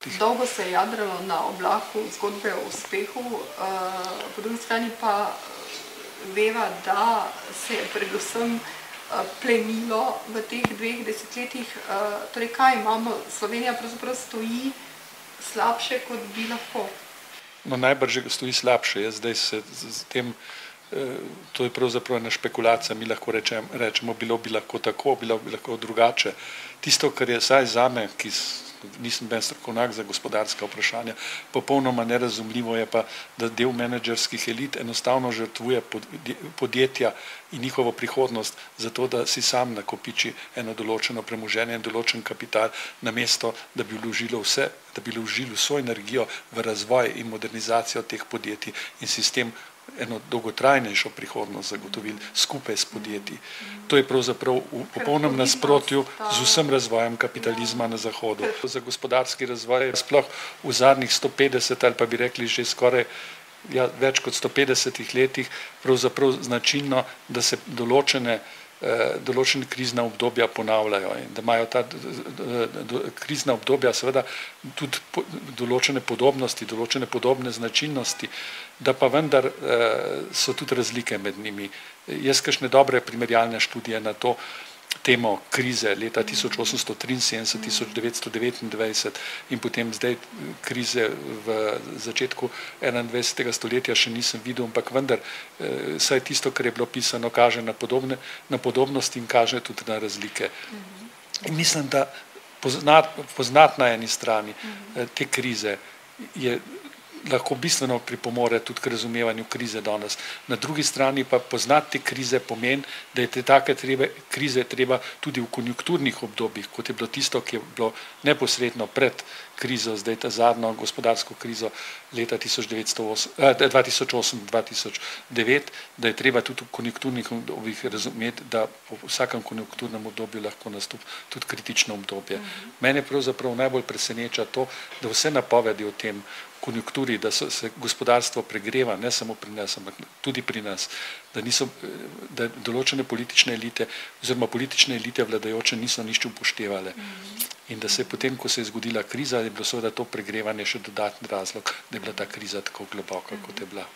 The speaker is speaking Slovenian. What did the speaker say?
letih. Dolgo se je jadralo na oblaku zgodbe o uspehu, po drugi strani pa veva, da se je predvsem plenilo v teh 2 desetletjih. Torej, kaj imamo? Slovenija pravzaprav stoji slabše, kot bi lahko. No, najbrž stoji slabše. Jaz zdaj se z tem, to je pravzaprav ena špekulacija, mi lahko rečemo, bilo bi lahko tako, bilo bi lahko drugače. Tisto, kar je vsaj zame, ki nisem ben strokovnjak za gospodarska vprašanja, popolnoma nerazumljivo je pa, da del menedžerskih elit enostavno žrtvuje podjetja in njihovo prihodnost zato, da si sam nakopiči eno določeno premoženje in določen kapital, namesto da bi vložilo vso energijo v razvoj in modernizacijo teh podjetij in sistem eno dolgotrajnejšo prihodnost zagotovili skupaj s podjetji. To je pravzaprav v popolnem nasprotju z vsem razvojem kapitalizma na Zahodu. Za gospodarski razvoj je sploh v zadnjih 150 ali pa bi rekli že skoraj več kot 150 letih pravzaprav značilno, da se določene krizna obdobja ponavljajo in da imajo ta krizna obdobja seveda tudi določene podobnosti, določene podobne značilnosti, da pa vendar so tudi razlike med njimi. Jaz kakšne dobre primerjalne študije na to temo krize leta 1873-1929 in potem zdaj krize v začetku 21. stoletja še nisem videl, ampak vendar saj tisto, kar je bilo pisano, kaže na podobnosti in kaže tudi na razlike. In mislim, da poznati na eni strani te krize je lahko bistveno pripomore tudi k razumevanju krize danes. Na drugi strani pa poznati te krize pomeni, da je te take krize treba tudi v konjunkturnih obdobjih, kot je bilo tisto, ki je bilo neposredno pred krizo, zdaj ta zadnjo gospodarsko krizo leta 2008-2009, da je treba tudi v konjunkturnih obdobjih razumeti, da v vsakem konjunkturnem obdobju lahko nastopi tudi kritično obdobje. Mene pravzaprav najbolj preseneča to, da vse napovedi o tem konjunkturi, da se gospodarstvo pregreva, ne samo pri nas, ampak tudi pri nas, da določene politične elite oziroma politične elite vladajoče niso nič upoštevale. In da se je potem, ko se je zgodila kriza, je bilo seveda to pregrevanje še dodatni razlog, da je bila ta kriza tako globoka, kot je bila.